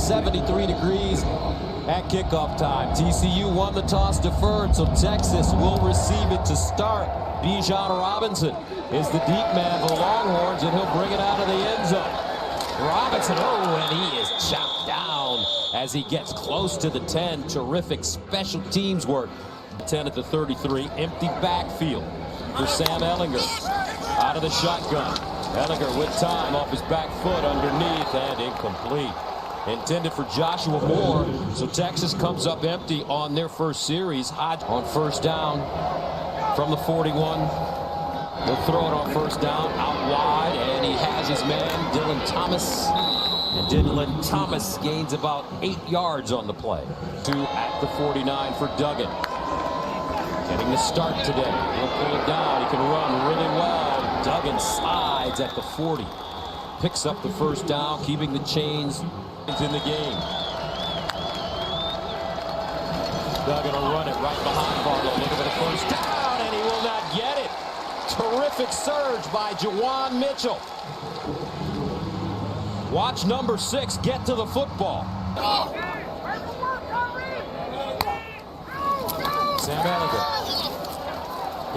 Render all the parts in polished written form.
73 degrees at kickoff time. TCU won the toss, deferred, so Texas will receive it to start. Bijan Robinson is the deep man for the Longhorns, and he'll bring it out of the end zone. Robinson, and he is chopped down as he gets close to the 10. Terrific special teams work. 10 at the 33, empty backfield for Sam Ehlinger. Out of the shotgun. Ehlinger with time off his back foot underneath and incomplete. Intended for Joshua Moore, so Texas comes up empty on their first series. Hodge on first down from the 41. He'll throw it on first down, out wide, and he has his man, Dylan Thomas. And Dylan Thomas gains about 8 yards on the play. 2 at the 49 for Duggan. Getting the start today. He'll pull it down. He can run really well. Duggan slides at the 40. Picks up the first down, keeping the chains in the game. Duggan will run it right behind Barlow. Looking for the first down, and he will not get it. Terrific surge by Jawan Mitchell. Watch number 6 get to the football. Sam Ehlinger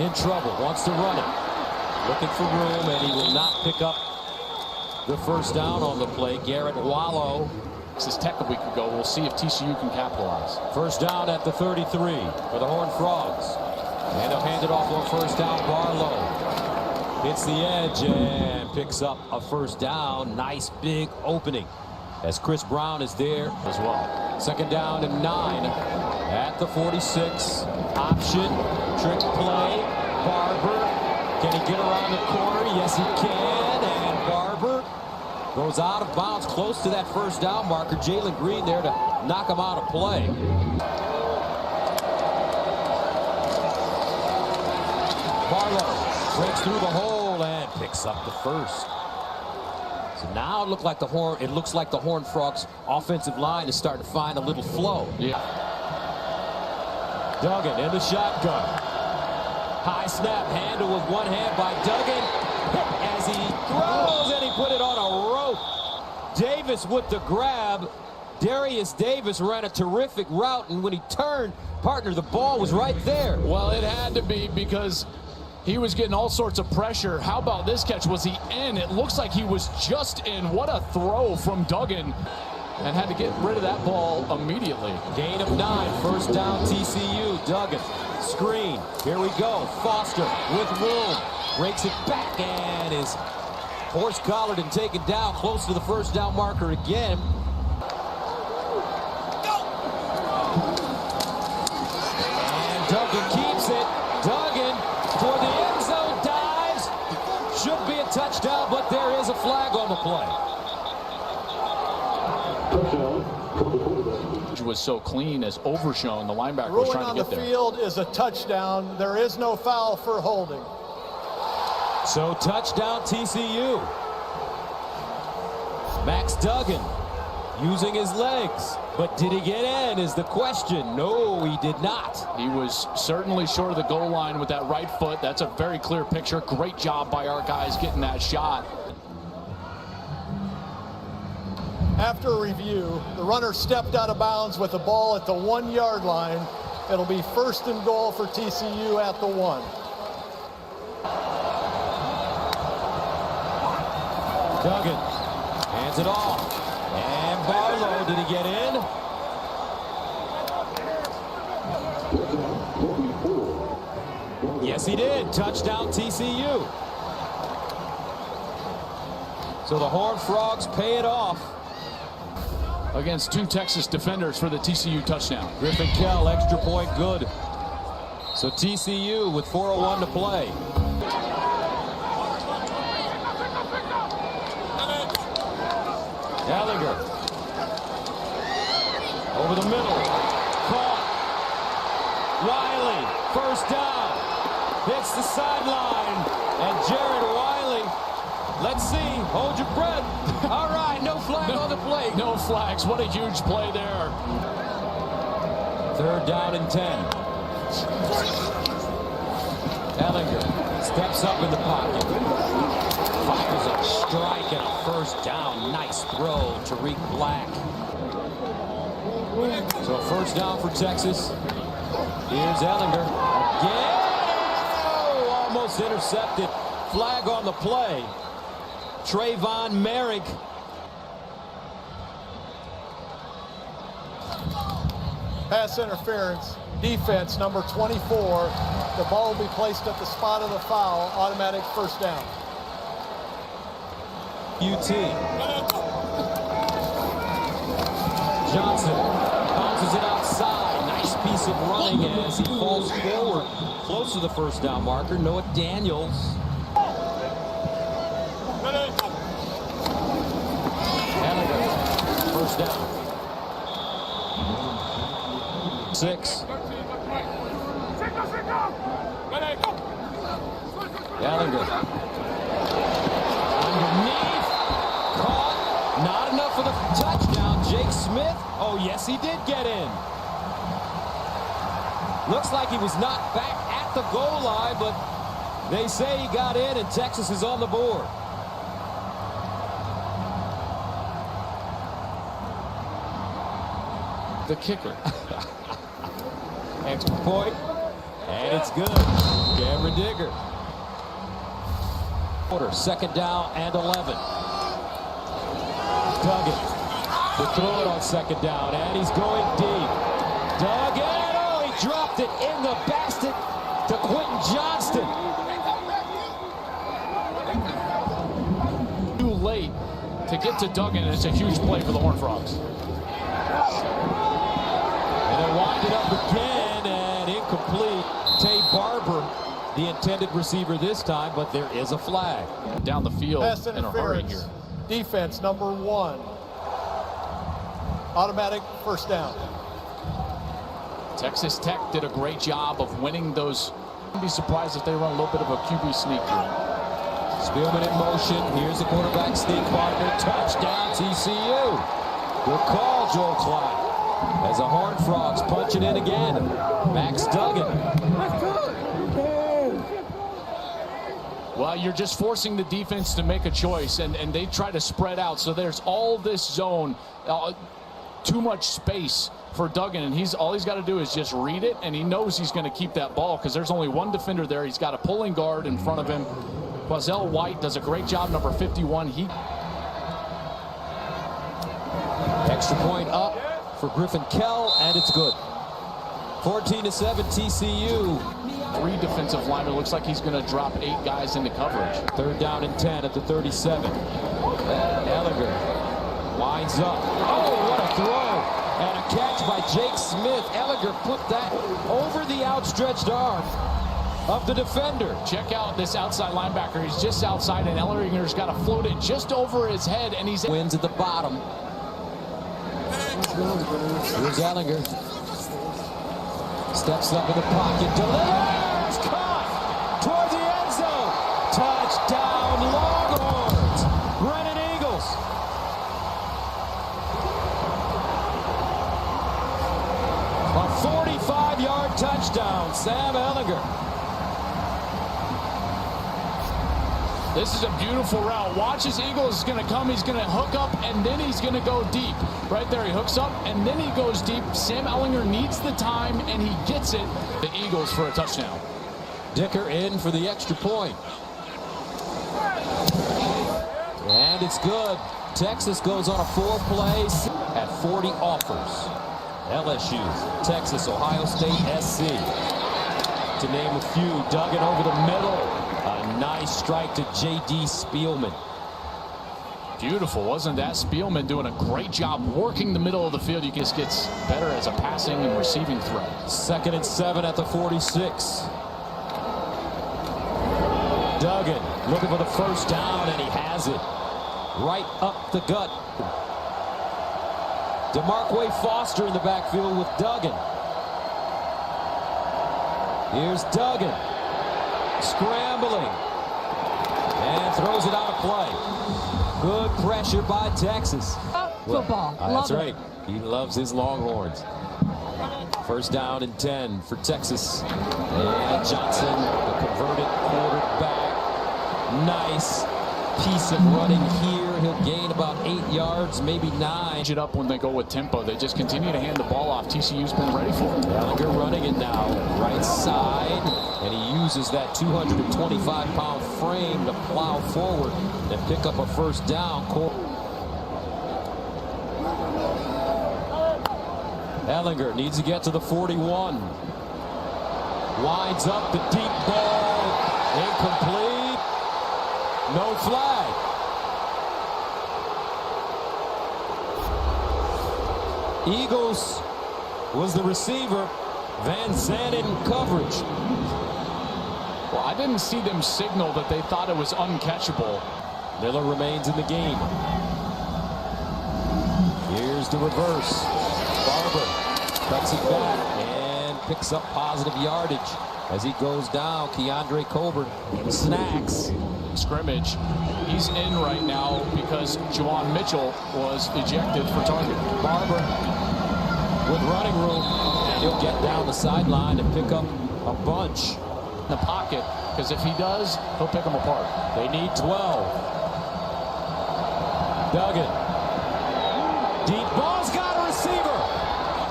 in trouble, wants to run it. Looking for room, and he will not pick up the first down on the play. Garrett Wallow. This is Tech a week ago. We'll see if TCU can capitalize. First down at the 33 for the Horned Frogs. And they'll hand it off on first down. Barlow hits the edge and picks up a first down. Nice big opening as Chris Brown is there as well. Second down and 9 at the 46. Option, trick play. Barber, can he get around the corner? Yes, he can. And Barber goes out of bounds close to that first down marker. Jalen Green there to knock him out of play. Barlow breaks through the hole and picks up the first. So now it looks like the Horned Frogs offensive line is starting to find a little flow. Yeah. Duggan in the shotgun. High snap, handle with one hand by Duggan. As he throws, and he put it on a rope. Davis with the grab. Darius Davis ran a terrific route, and when he turned, partner, the ball was right there. Well, it had to be because he was getting all sorts of pressure. How about this catch? Was he in? It looks like he was just in. What a throw from Duggan. And had to get rid of that ball immediately. Gain of 9, first down TCU. Duggan, screen, here we go. Foster with room, breaks it back and is horse-collared and taken down close to the first down marker again. And Duggan keeps it. Duggan for the end zone, dives. Should be a touchdown, but there is a flag on the play. Was so clean as Overshown, the linebacker was trying to get there. Ruling on the field is a touchdown. There is no foul for holding. So touchdown TCU. Max Duggan using his legs, but did he get in is the question. No, he did not. He was certainly short of the goal line with that right foot. That's a very clear picture. Great job by our guys getting that shot. After review, the runner stepped out of bounds with the ball at the 1-yard line. It'll be first and goal for TCU at the 1. Duggan hands it off. And Barlow, did he get in? Yes, he did. Touchdown TCU. So the Horned Frogs pay it off against 2 Texas defenders for the TCU touchdown. Griffin Kell, extra point good. So TCU with 4:01 to play. Ehlinger over the middle. Caught. Wiley, first down. Hits the sideline. And Jared Wiley, let's see, hold your breath. All right, no flag on the play. No flags. What a huge play there. Third down and 10. Ehlinger steps up in the pocket. Fires a strike and a first down. Nice throw, Tariq Black. So first down for Texas. Here's Ellinger again. Oh, almost intercepted. Flag on the play. Trayvon Merrick. Pass interference. Defense number 24. The ball will be placed at the spot of the foul. Automatic first down. UT. Johnson bounces it outside. Nice piece of running as he falls forward. Close to the first down marker. Noah Daniels. Ellinger. First down. 6. Ellinger. Underneath. Caught. Not enough for the touchdown. Jake Smith. Oh, yes, he did get in. Looks like he was knocked back at the goal line, but they say he got in, and Texas is on the board. The kicker. Extra point, and it's good. Cameron Digger. Second down and 11. Duggan to throw it on second down, and he's going deep. Duggan, oh, he dropped it in the basket to Quentin Johnston. Too late to get to Duggan, and it's a huge play for the Horned Frogs. And they wind it up again, and incomplete. Tay Barber, the intended receiver this time, but there is a flag. Down the field Pass in a hurry interference. here. Defense number 1. Automatic first down. Texas Tech did a great job of winning those. I'd be surprised if they run a little bit of a QB sneak here. Spielman in motion. Here's the quarterback sneak partner. Touchdown TCU. Good call, Joel Klein. As the Horned Frogs punch it in again. Max Duggan. Well, you're just forcing the defense to make a choice, and they try to spread out. So there's all this zone, too much space for Duggan, and all he's got to do is just read it, and he knows he's going to keep that ball because there's only one defender there. He's got a pulling guard in front of him. Quazell White does a great job, number 51. Extra point up for Griffin Kell, and it's good. 14-7 TCU. 3 defensive linemen. Looks like he's going to drop 8 guys into coverage. Third down and 10 at the 37. Ellinger lines up. Oh, what a throw. And a catch by Jake Smith. Ellinger put that over the outstretched arm of the defender. Check out this outside linebacker. He's just outside, and Ellinger's got to float it just over his head, and he's wins at the bottom. Here's Ellinger. Steps up in the pocket. Delivers. Caught toward the end zone. Touchdown Longhorns. Brennan Eagles. A 45-yard touchdown. Sam Ellinger. This is a beautiful route. Watch his Eagles is going to come. He's going to hook up, and then he's going to go deep. Right there, he hooks up, and then he goes deep. Sam Ellinger needs the time, and he gets it. The Eagles for a touchdown. Dicker in for the extra point. And it's good. Texas goes on a 4-play at 40 offers. LSU, Texas, Ohio State, SC. To name a few. Duggan over the middle. A nice strike to J.D. Spielman. Beautiful, wasn't that? Spielman doing a great job working the middle of the field. He just gets better as a passing and receiving threat. 2nd and 7 at the 46. Duggan looking for the first down, and he has it. Right up the gut. DeMarquay Foster in the backfield with Duggan. Here's Duggan. Scrambling. And throws it out of play. Good pressure by Texas. Football. That's right. He loves his Longhorns. First down and 10 for Texas. And Johnson, the converted quarterback. Nice piece of running here. He'll gain about 8 yards, maybe 9. Change it up when they go with tempo. They just continue to hand the ball off. TCU's been ready for it. Ellinger running it now, right side, and he uses that 225-pound frame to plow forward and pick up a first down. Ellinger needs to get to the 41. Winds up the deep ball. Incomplete. No flag. Eagles was the receiver. Van Zandt in coverage. Well, I didn't see them signal that they thought it was uncatchable. Miller remains in the game. Here's the reverse. Barber cuts it back and picks up positive yardage as he goes down. Keandre Coburn snacks. Scrimmage. He's in right now because Juwan Mitchell was ejected for target. Barber with running room, and he'll get down the sideline and pick up a bunch In the pocket, because if he does, he'll pick them apart. They need 12. Duggan. Deep ball's got a receiver.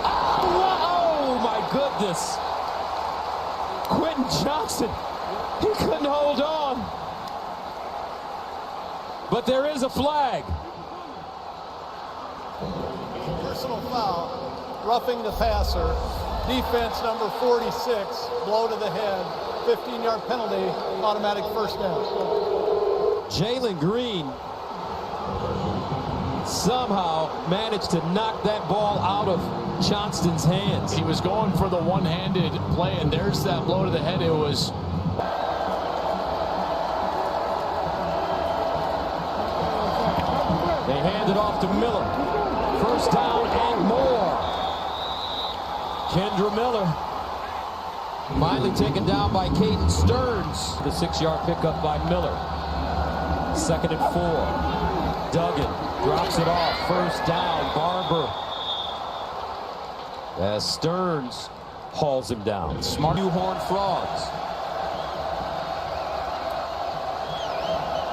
Oh my goodness. Quentin Johnson. He couldn't hold on. But there is a flag. Personal foul. Roughing the passer. Defense number 46. Blow to the head. 15-yard penalty. Automatic first down. Jalen Green somehow managed to knock that ball out of Johnston's hands. He was going for the one-handed play, and there's that blow to the head. It was... They hand it off to Miller. First down and more. Kendra Miller finally taken down by Caden Stearns. The 6-yard pickup by Miller. 2nd and 4. Duggan drops it off. First down. Barber. As Stearns hauls him down. Smart. New Horned Frogs.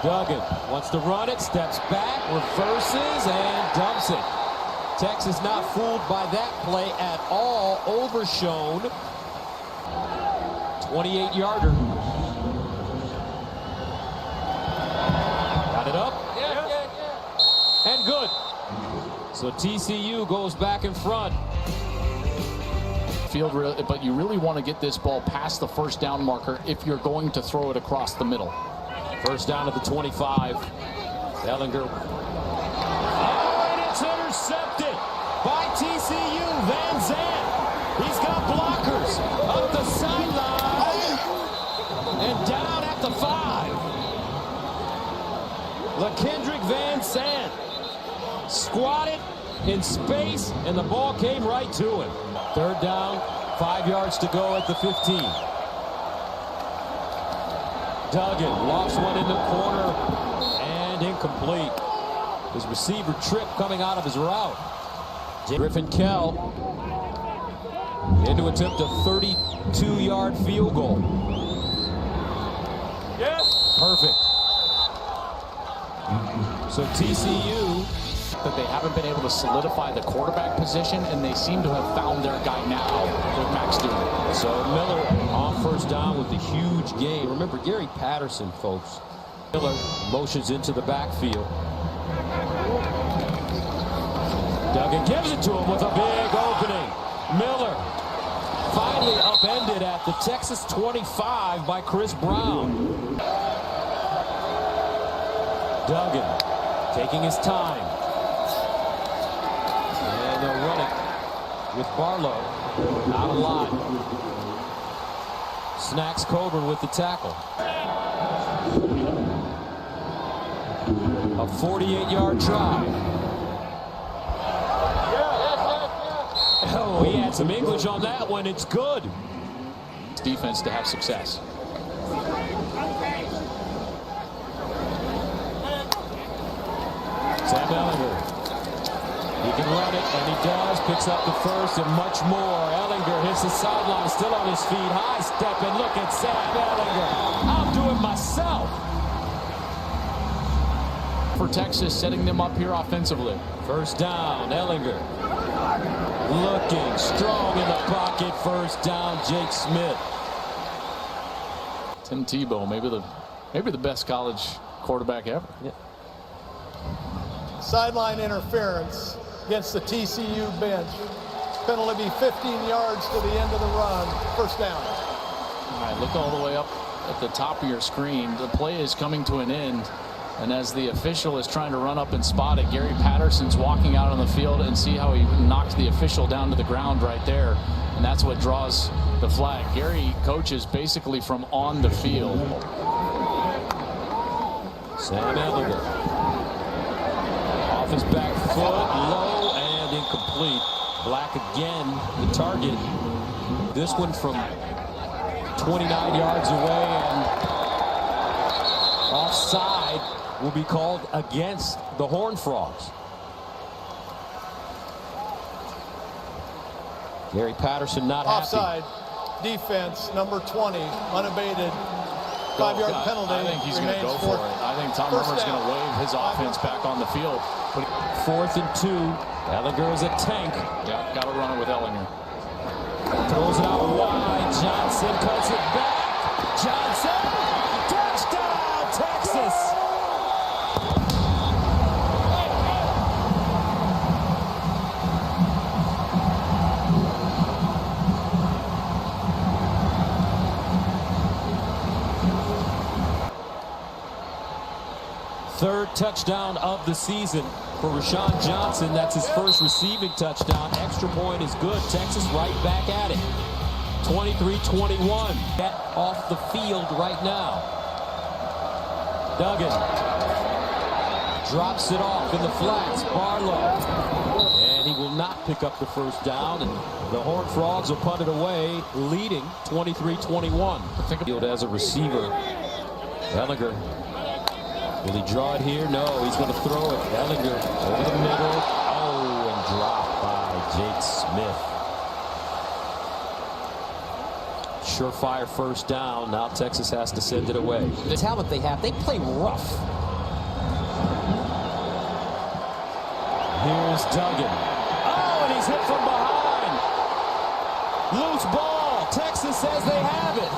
Duggan wants to run it, steps back, reverses, and dumps it. Texas not fooled by that play at all. Overshown. 28-yarder. Got it up. And good. So TCU goes back in front. But you really want to get this ball past the first down marker if you're going to throw it across the middle. First down at the 25. Ellinger. Oh, and it's intercepted by TCU. Van Zandt. He's got blockers up the sideline and down at the 5. LaKendrick Van Zandt squatted in space, and the ball came right to him. Third down, 5 yards to go at the 15. Duggan lofts one in the corner and incomplete. His receiver trip coming out of his route. Griffin Kell in to attempt a 32-yard field goal. Perfect. So TCU, that they haven't been able to solidify the quarterback position, and they seem to have found their guy now with Max Duggan. So Miller on first down with the huge gain. Remember Gary Patterson, folks. Miller motions into the backfield. Duggan gives it to him with a big opening. Miller finally upended at the Texas 25 by Chris Brown. Duggan taking his time. And they'll run it with Barlow. Not a lot. Snacks Coburn with the tackle. A 48-yard try. Oh, he had some English on that one. It's good. Defense to have success. Sam Ellinger. He can run it, and he does. Picks up the first and much more. Ellinger hits the sideline, still on his feet. High step, and look at Sam Ellinger. I'll do it myself. For Texas, setting them up here offensively. First down, Ellinger. Looking strong in the pocket. First down, Jake Smith. Tim Tebow, maybe the best college quarterback ever. Yeah. Sideline interference against the TCU bench. Penalty be 15 yards to the end of the run. First down. All right, look all the way up at the top of your screen. The play is coming to an end. And as the official is trying to run up and spot it, Gary Patterson's walking out on the field, and see how he knocked the official down to the ground right there. And that's what draws the flag. Gary coaches basically from on the field. Sam Ellinger. Off his back foot, low and incomplete. Black again, the target. This one from 29 yards away, and offside will be called against the Horned Frogs. Gary Patterson not Offside. happy. Defense, number 20, unabated. 5-yard penalty. I think he's going to go for it. I think Tom Herman's going to wave his offense back on the field. 4th and 2. Ellinger is a tank. Yeah, got to run it with Ellinger. Throws it out wide. Johnson cuts it back. Johnson. Touchdown, Texas. Third touchdown of the season for Rashawn Johnson. That's his first receiving touchdown. Extra point is good. Texas right back at it. 23-21. Get off the field right now. Duggan drops it off in the flats. Barlow. And he will not pick up the first down. And the Horned Frogs will punt it away, leading 23-21. Field as a receiver. Ellinger. Will he draw it here? No, he's going to throw it. Ellinger over the middle. Oh, and dropped by Jake Smith. Surefire first down. Now Texas has to send it away. The talent they have, they play rough. Here's Duggan. Oh, and he's hit from behind. Loose ball. Texas says they have it.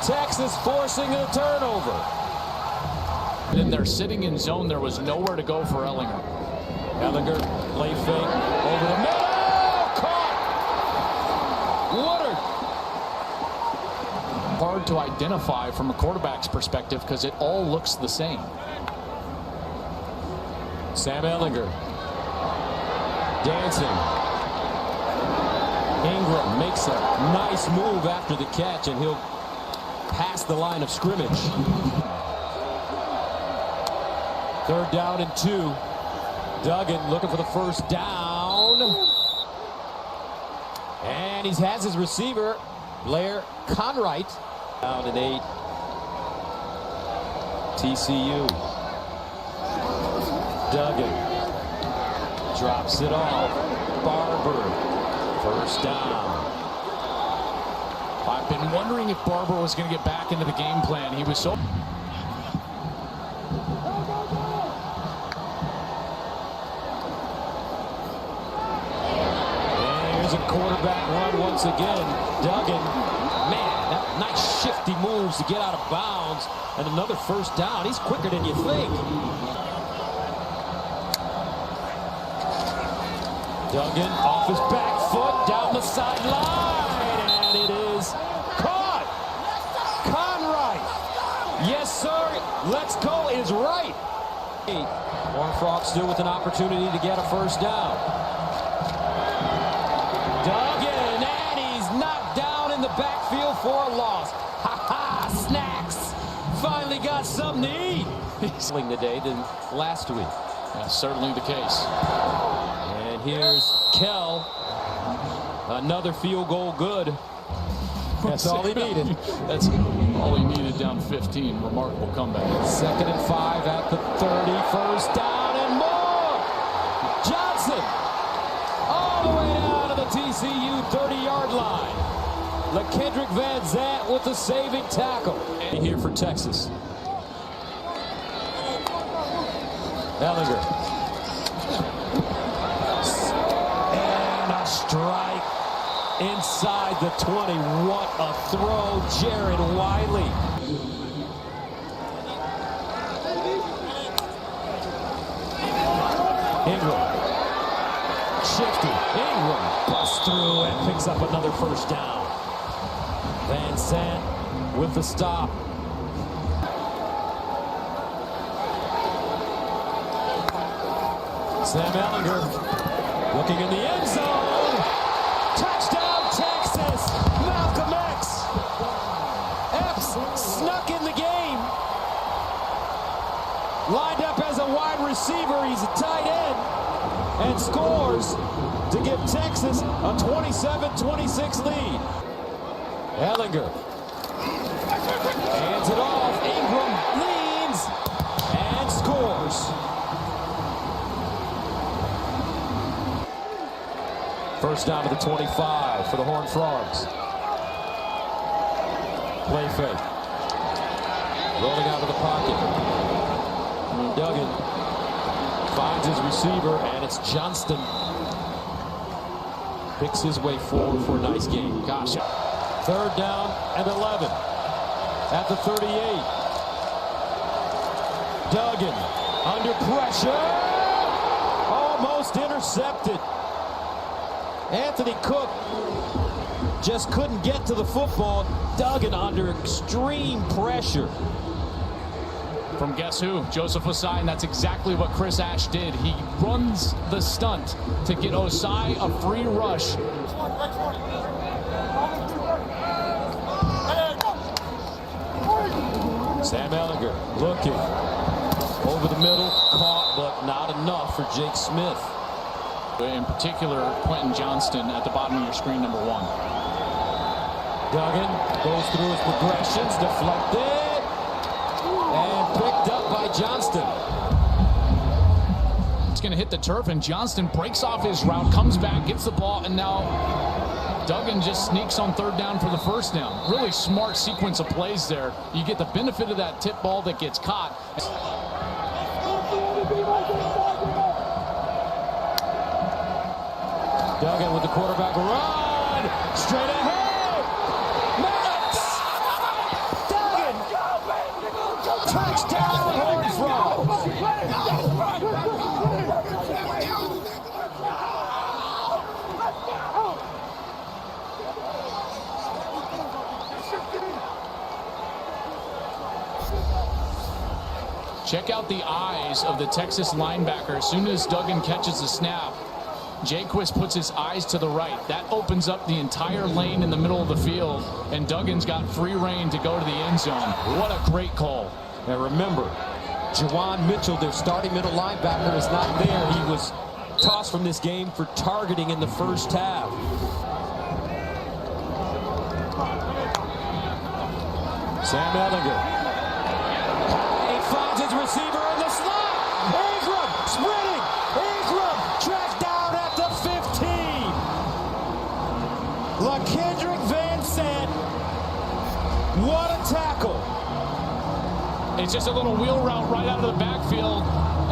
Texas forcing a turnover. And they're sitting in zone. There was nowhere to go for Ellinger. Ellinger, play fake, over the middle, caught! Woodard. Hard to identify from a quarterback's perspective because it all looks the same. Sam Ellinger. Dancing. Ingram makes a nice move after the catch, and he'll past the line of scrimmage. 3rd down and 2. Duggan looking for the first down. And he has his receiver, Blair Conwright. Down and 8. TCU. Duggan drops it off. Barber. First down. I've been wondering if Barber was going to get back into the game plan. He was so... There's a quarterback run once again. Duggan, man, nice shifty moves to get out of bounds. And another first down. He's quicker than you think. Duggan off his back foot, down the sideline, and it is caught. Conwright. Yes, sir. Let's go is right. Horned Frogs still with an opportunity to get a first down. Duggan, and he's knocked down in the backfield for a loss. Ha-ha, snacks. Finally got something to eat. He's today than last week. That's certainly the case. And here's Kell. Another field goal good. That's all he needed. That's all he needed down 15. Remarkable comeback. 2nd and 5 at the 30. First down and more. Johnson TCU 30-yard line. LaKendrick Van Zant with the saving tackle. And here for Texas. Ellinger. And a strike inside the 20. What a throw, Jared Wiley. Ingram. Shifty. Ingram busts through and picks up another first down. Van Zant with the stop. Sam Ellinger looking in the end zone. Touchdown, Texas. Malcolm X. Epps snuck in the game. Lined up as a wide receiver. He's a tight end. And scores to give Texas a 27-26 lead. Ellinger hands it off. Ingram leans and scores. First down to the 25 for the Horned Frogs. Play fake. Rolling out of the pocket. Duggan finds his receiver, and it's Johnston. Picks his way forward for a nice game. Gosh. Third down and 11 at the 38. Duggan under pressure. Almost intercepted. Anthony Cook just couldn't get to the football. Duggan under extreme pressure. From guess who? Joseph Osai, and that's exactly what Chris Ash did. He runs the stunt to get Osai a free rush. Sam Ellinger looking over the middle, caught, but not enough for Jake Smith. In particular, Quentin Johnston at the bottom of your screen, number 1. Duggan goes through his progressions, deflected, and picked up by Johnston. It's going to hit the turf, and Johnston breaks off his route, comes back, gets the ball, and now Duggan just sneaks on third down for the first down. Really smart sequence of plays there. You get the benefit of that tip ball that gets caught. Duggan with the quarterback run, straight ahead. Maddox! Duggan! Touchdown, Horned Frogs! Check out the eyes of the Texas linebacker. As soon as Duggan catches the snap, Jaquist puts his eyes to the right. That opens up the entire lane in the middle of the field, and Duggan's got free reign to go to the end zone. What a great call. And remember, Juwan Mitchell, their starting middle linebacker, is not there. He was tossed from this game for targeting in the first half. Sam Ellinger. He finds his receiver in the slot. Ingram sprinting. Ingram tracked down at the 15. LaKendrick Van Zant. What a tackle. It's just a little wheel route right out of the backfield,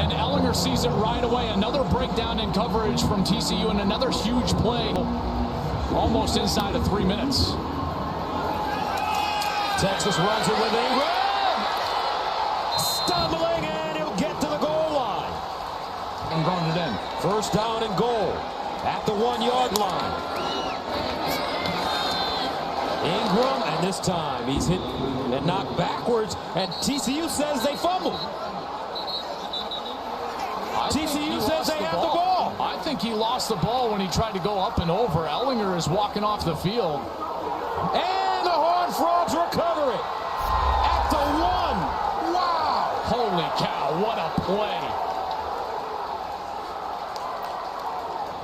and Ellinger sees it right away. Another breakdown in coverage from TCU, and another huge play almost inside of 3 minutes. Texas runs it with Ingram. Stumbling, and he'll get to the goal line. And going it in. First down and goal at the 1-yard line. Ingram, and this time he's hit and knocked backwards, and TCU says they fumbled. TCU says they have the ball. I think he lost the ball when he tried to go up and over. Ellinger is walking off the field. And the Horned Frogs recover it at the 1. Wow. Holy cow, what a play.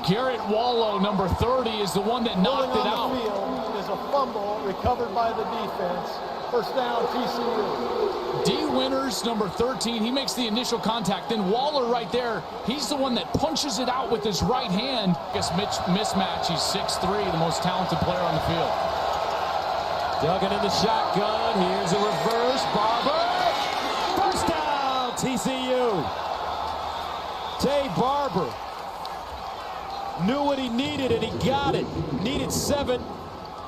Garrett Wallow, number 30, is the one that knocked it out. Field is a fumble recovered by the defense. First down, TCU. D. Winters, number 13, he makes the initial contact. Then Waller right there, he's the one that punches it out with his right hand. Mismatch, he's 6'3", the most talented player on the field. Duggan in the shotgun. Here's a reverse. Barber. First down, TCU. Tay Barber knew what he needed, and he got it. Needed 7,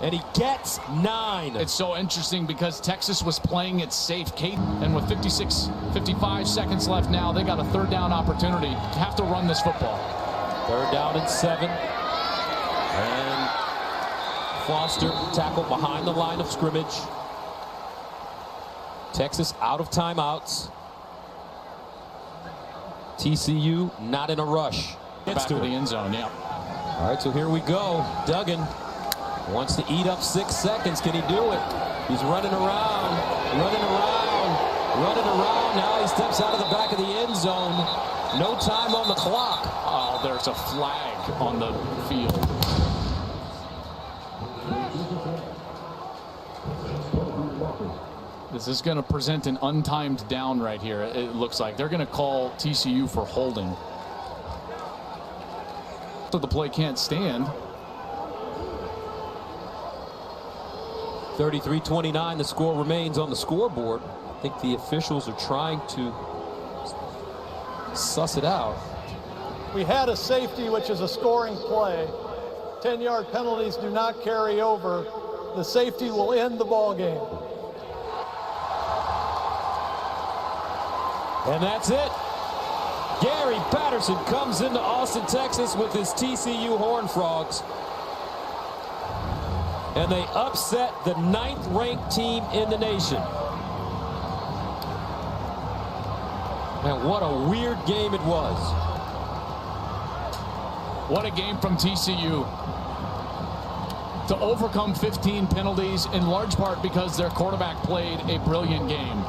and he gets 9. It's so interesting because Texas was playing it safe. And with 55 seconds left now, they got a third down opportunity. Have to run this football. Third down and 7. And Foster tackled behind the line of scrimmage. Texas out of timeouts. TCU not in a rush. Back to the end zone, yeah. All right, so here we go. Duggan wants to eat up 6 seconds. Can he do it? He's running around. Now he steps out of the back of the end zone. No time on the clock. Oh, there's a flag on the field. This is going to present an untimed down right here. It looks like they're going to call TCU for holding. So the play can't stand. 33-29, the score remains on the scoreboard. I think the officials are trying to suss it out. We had a safety, which is a scoring play. 10-yard penalties do not carry over. The safety will end the ball game. And that's it. Gary Patterson comes into Austin, Texas with his TCU Horned Frogs. And they upset the 9th-ranked team in the nation. Man, what a weird game it was. What a game from TCU. To overcome 15 penalties, in large part because their quarterback played a brilliant game.